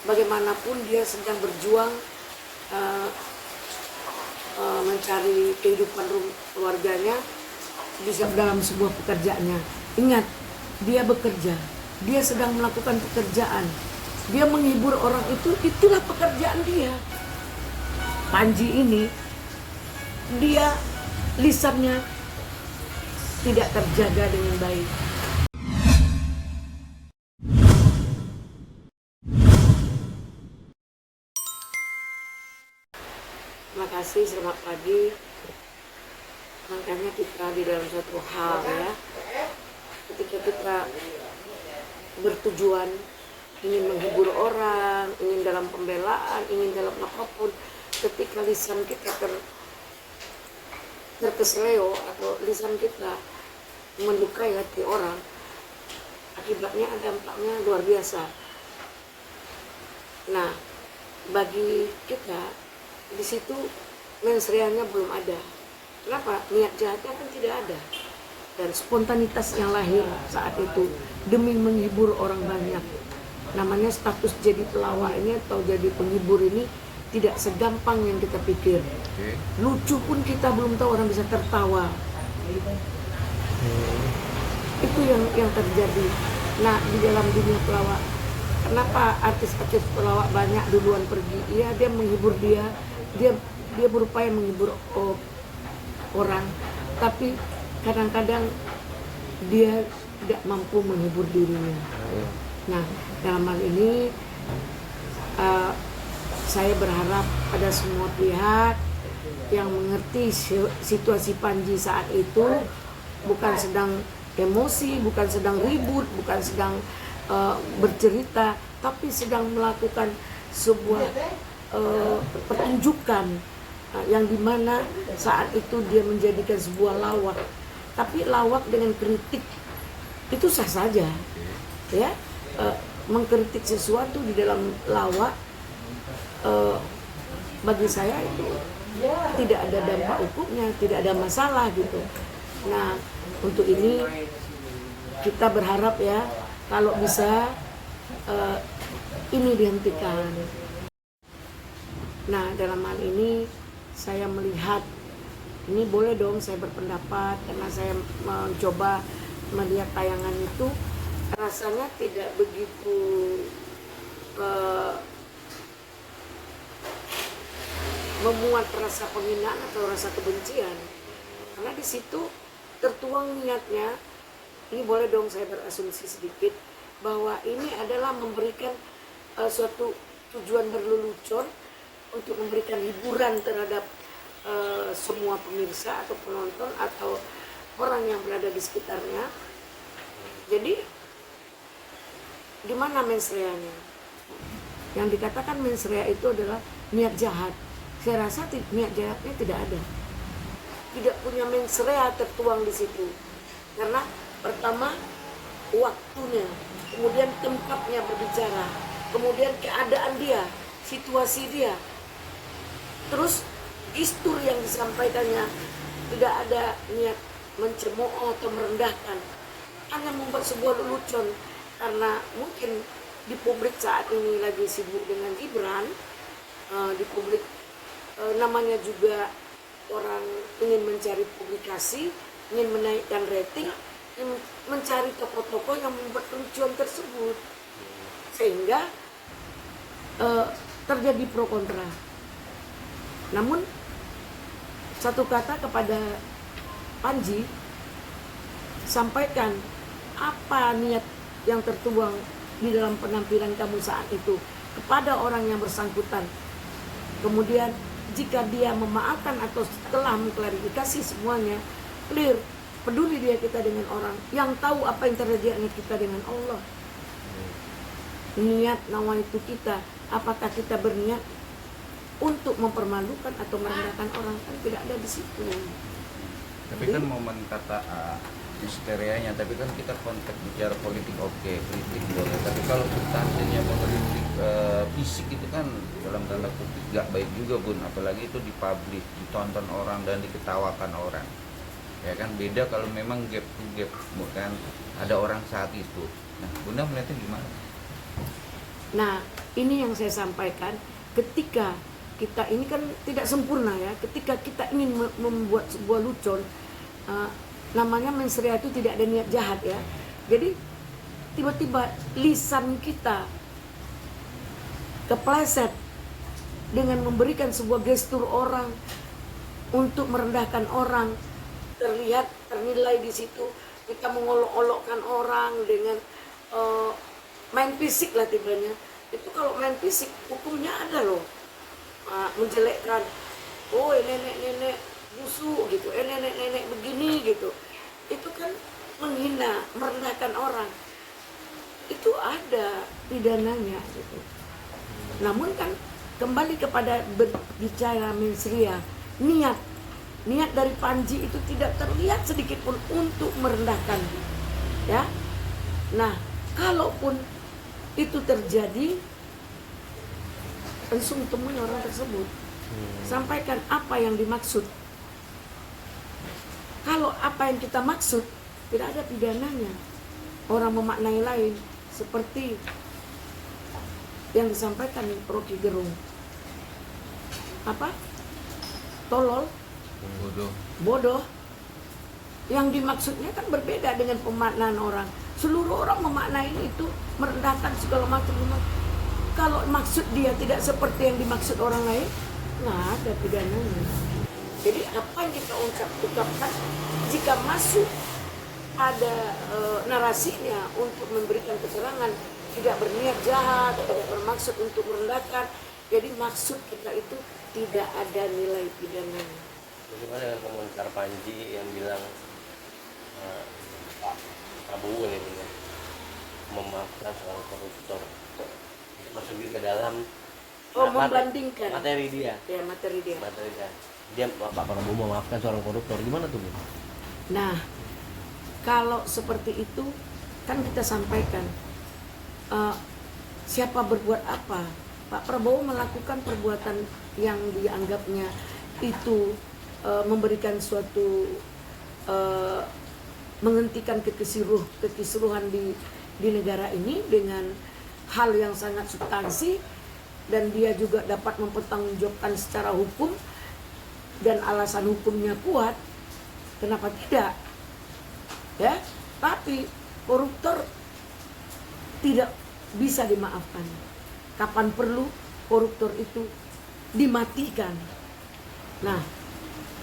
bagaimanapun dia sedang berjuang mencari kehidupan keluarganya bisa dalam sebuah pekerjaannya. Ingat, dia bekerja, dia sedang melakukan pekerjaan, dia menghibur orang itulah pekerjaan dia. Panji ini, dia lisannya tidak terjaga dengan baik. Terima kasih, selamat pagi. Makanya kita di dalam suatu hal ya, ketika kita bertujuan ingin menghibur orang, ingin dalam pembelaan, ingin dalam apapun, ketika lisan kita terkesleo atau lisan kita melukai hati orang, akibatnya dampaknya luar biasa. Nah, bagi kita di situ mensreanya belum ada. Kenapa? Niat jahatnya kan tidak ada. Dan spontanitas yang lahir saat itu demi menghibur orang banyak. Namanya status jadi pelawak ini atau jadi penghibur ini tidak segampang yang kita pikir. Lucu pun kita belum tahu orang bisa tertawa. Itu yang terjadi. Nah, di dalam dunia pelawak, kenapa artis-artis pelawak banyak duluan pergi? Iya, dia menghibur dia berupaya menghibur orang, tapi kadang-kadang dia tidak mampu menghibur dirinya. Nah, dalam hal ini saya berharap pada semua pihak yang mengerti situasi Panji saat itu, bukan sedang emosi, bukan sedang ribut, bukan sedang bercerita, tapi sedang melakukan sebuah pertunjukan yang dimana saat itu dia menjadikan sebuah lawak, tapi lawak dengan kritik itu sah saja ya. Mengkritik sesuatu di dalam lawak bagi saya itu tidak ada dampak hukumnya, tidak ada masalah gitu. Nah, untuk ini kita berharap ya, kalau bisa ini dihentikan. Nah, dalam hal ini saya melihat, ini boleh dong saya berpendapat, karena saya mencoba melihat tayangan itu, rasanya tidak begitu memuat rasa penghinaan atau rasa kebencian, karena di situ tertuang niatnya. Ini boleh dong saya berasumsi sedikit bahwa ini adalah memberikan suatu tujuan berlelucon untuk memberikan hiburan terhadap semua pemirsa atau penonton atau orang yang berada di sekitarnya. Jadi di mana mensreanya? Yang dikatakan mensrea itu adalah niat jahat. Saya rasa niat jahatnya tidak ada. Tidak punya mensrea tertuang di situ. Karena pertama waktunya, kemudian tempatnya berbicara, kemudian keadaan dia, situasi dia, terus gestur yang disampaikannya, tidak ada niat mencemooh atau merendahkan, hanya membuat sebuah lelucon. Karena mungkin di publik saat ini lagi sibuk dengan Gibran, di publik namanya juga orang ingin mencari publikasi, ingin menaikkan rating, ingin mencari tokoh-tokoh yang membuat kelucuan tersebut, sehingga terjadi pro kontra. Namun satu kata kepada Panji, sampaikan apa niat yang tertuang di dalam penampilan kamu saat itu kepada orang yang bersangkutan. Kemudian jika dia memaafkan atau setelah mengklarifikasi semuanya clear, peduli dia kita dengan orang yang tahu apa yang terjadi kita dengan Allah. Niat nawaitu kita, apakah kita berniat untuk mempermalukan atau merendahkan orang? Kan tidak ada di situ. Tapi kan momen kata histerianya, tapi kan kita konteks bicara politik oke, kritik boleh. Tapi kalau substansinya mengkritik fisik itu kan dalam tanda kutip gak baik juga Bun, apalagi itu dipublish, ditonton orang dan diketawakan orang. Ya kan beda kalau memang gap to gap, bukan ada orang saat itu. Nah, Bunda melihatnya gimana? Nah, ini yang saya sampaikan, ketika kita ini kan tidak sempurna ya, ketika kita ingin membuat sebuah lucon, namanya mensrea itu tidak ada niat jahat ya. Jadi tiba-tiba lisan kita kepleset dengan memberikan sebuah gestur orang untuk merendahkan orang, terlihat ternilai di situ kita mengolok-olokkan orang dengan main fisik lah tibanya. Itu kalau main fisik hukumnya ada loh, menjelekkan, oh nenek-nenek busuk gitu, nenek-nenek begini gitu, itu kan menghina, merendahkan orang, itu ada pidananya gitu. Namun kan kembali kepada berbicara mensrea, niat dari Panji itu tidak terlihat sedikit pun untuk merendahkan, ya. Nah, kalaupun itu terjadi, langsung temui orang tersebut, sampaikan apa yang dimaksud. Kalau apa yang kita maksud tidak ada pidananya, orang memaknai lain, seperti yang disampaikan Rocky Gerung, apa? Tolol, bodoh. Yang dimaksudnya kan berbeda dengan pemaknaan orang. Seluruh orang memaknai itu merendahkan segala macam. Kalau maksud dia tidak seperti yang dimaksud orang lain, nggak ada pidananya. Jadi apa yang kita ucapkan, jika masuk ada narasinya untuk memberikan keterangan, tidak berniat jahat, tidak bermaksud untuk merendahkan, jadi maksud kita itu tidak ada nilai pidananya. Bagaimana dengan komentar Panji yang bilang Pak Prabowo ini ya, memaafkan soal koruptor, masuk ke dalam membandingkan materi dia. Ya, materi dia. Dia Pak Prabowo memaafkan seorang koruptor, gimana tuh Bu? Nah, kalau seperti itu kan kita sampaikan, siapa berbuat apa. Pak Prabowo melakukan perbuatan yang dianggapnya itu memberikan suatu menghentikan kekisruhan di negara ini dengan hal yang sangat substansi, dan dia juga dapat mempertanggungjawabkan secara hukum dan alasan hukumnya kuat. Kenapa tidak? Ya, tapi koruptor tidak bisa dimaafkan. Kapan perlu koruptor itu dimatikan. Nah,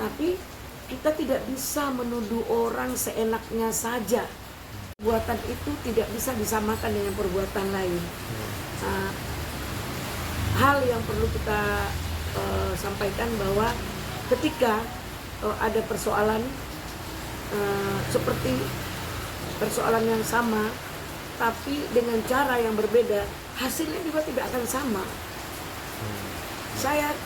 tapi kita tidak bisa menuduh orang seenaknya saja. Perbuatan itu tidak bisa disamakan dengan perbuatan lain. Nah, hal yang perlu kita sampaikan bahwa ketika ada persoalan seperti persoalan yang sama, tapi dengan cara yang berbeda, hasilnya juga tidak akan sama. Saya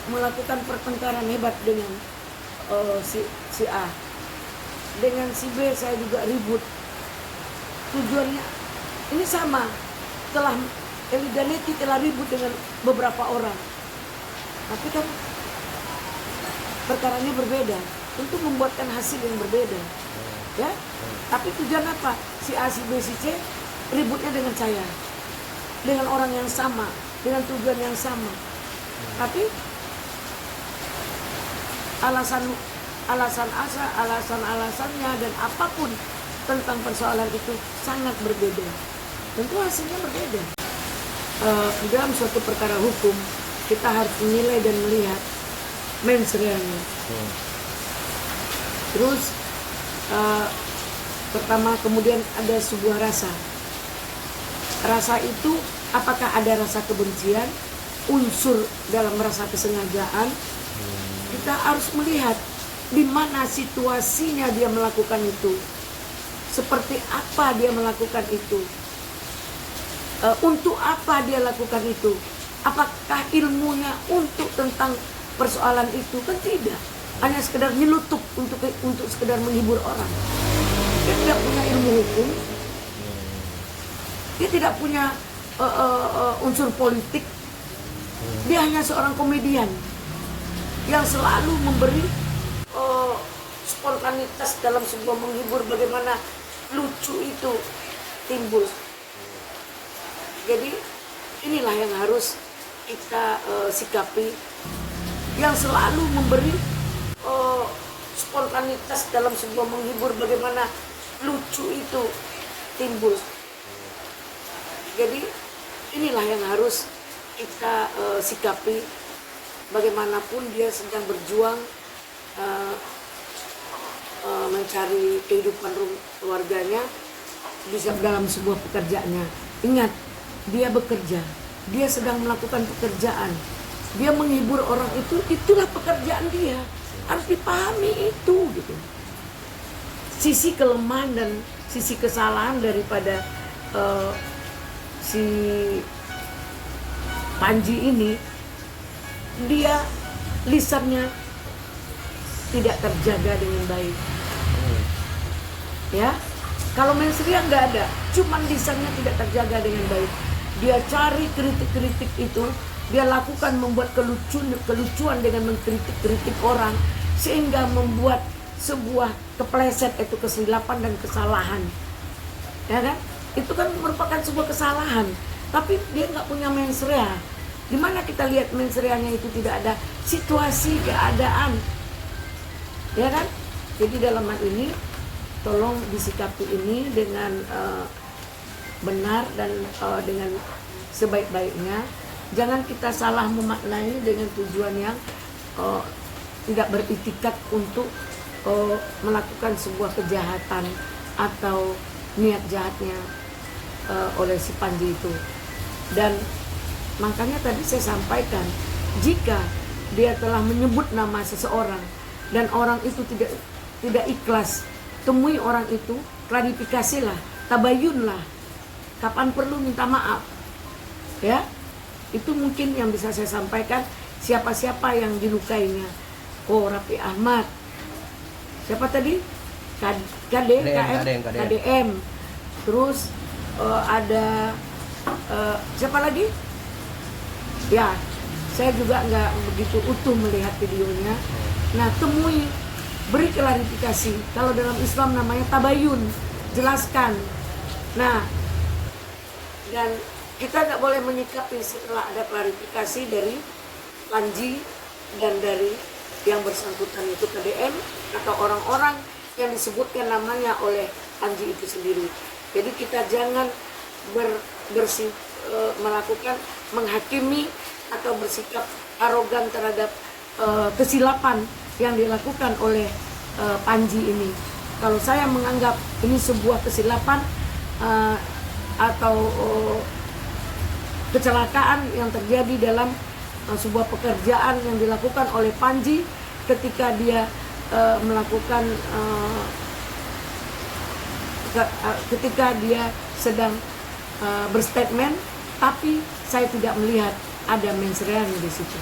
melakukan pertengkaran hebat dengan si A, dengan si B saya juga ribut. Tujuannya ini sama, telah Eli Daneti telah ribut dengan beberapa orang, tapi kan perkaranya berbeda, untuk membuatkan hasil yang berbeda, ya. Tapi tujuan apa? Si A, si B, si C ributnya dengan saya, dengan orang yang sama, dengan tujuan yang sama, tapi alasannya dan apapun tentang persoalan itu sangat berbeda. Tentu hasilnya berbeda. Dalam suatu perkara hukum kita harus menilai dan melihat mens reanya. Terus pertama, kemudian ada sebuah rasa. Rasa itu apakah ada rasa kebencian, unsur dalam rasa kesengajaan? Kita harus melihat di mana situasinya dia melakukan itu, seperti apa dia melakukan itu, untuk apa dia lakukan itu, apakah ilmunya untuk tentang persoalan itu? Kan tidak, hanya sekedar nyelutup untuk sekedar menghibur orang. Dia tidak punya ilmu hukum, dia tidak punya unsur politik, dia hanya seorang komedian yang selalu memberi spontanitas dalam sebuah menghibur, bagaimana lucu itu timbul. Jadi inilah yang harus kita sikapi, yang selalu memberi spontanitas dalam sebuah menghibur, bagaimana lucu itu timbul. Jadi inilah yang harus kita sikapi, bagaimanapun dia sedang berjuang mencari kehidupan keluarganya bisa dalam sebuah pekerjaannya. Ingat, dia bekerja, dia sedang melakukan pekerjaan, dia menghibur orang itu, itulah pekerjaan dia, harus dipahami itu gitu. Sisi kelemahan dan sisi kesalahan daripada si Panji ini, dia lisannya tidak terjaga dengan baik. Ya, kalau mensria nggak ada, cuman lisannya tidak terjaga dengan baik. Dia cari kritik-kritik itu, dia lakukan membuat kelucuan dengan mengkritik-kritik orang, sehingga membuat sebuah kepleset, itu kesilapan dan kesalahan. Ya kan? Itu kan merupakan sebuah kesalahan, tapi dia nggak punya mensrea. Dimana kita lihat mensreanya itu tidak ada situasi keadaan, ya kan? Jadi dalam hal ini tolong disikapi ini dengan benar dan dengan sebaik-baiknya. Jangan kita salah memaknai dengan tujuan yang tidak beritikat untuk melakukan sebuah kejahatan atau niat jahatnya oleh si Panji itu. Dan makanya tadi saya sampaikan, jika dia telah menyebut nama seseorang dan orang itu tidak ikhlas, temui orang itu, klarifikasilah, tabayunlah, kapan perlu minta maaf. Ya, itu mungkin yang bisa saya sampaikan. Siapa-siapa yang dilukainya. Oh, Raffi Ahmad, siapa tadi? KDM. Terus ada siapa lagi? Ya, saya juga nggak begitu utuh melihat videonya. Nah, temui, beri klarifikasi. Kalau dalam Islam namanya tabayun, jelaskan. Nah, dan kita nggak boleh menyikapi setelah ada klarifikasi dari Panji dan dari yang bersangkutan itu KDM atau orang-orang yang disebutkan namanya oleh Panji itu sendiri. Jadi kita jangan melakukan menghakimi atau bersikap arogan terhadap kesilapan yang dilakukan oleh Panji ini. Kalau saya menganggap ini sebuah kesilapan atau kecelakaan yang terjadi dalam sebuah pekerjaan yang dilakukan oleh Panji ketika dia melakukan ketika dia sedang berstatement, tapi saya tidak melihat ada mensreanya di situ.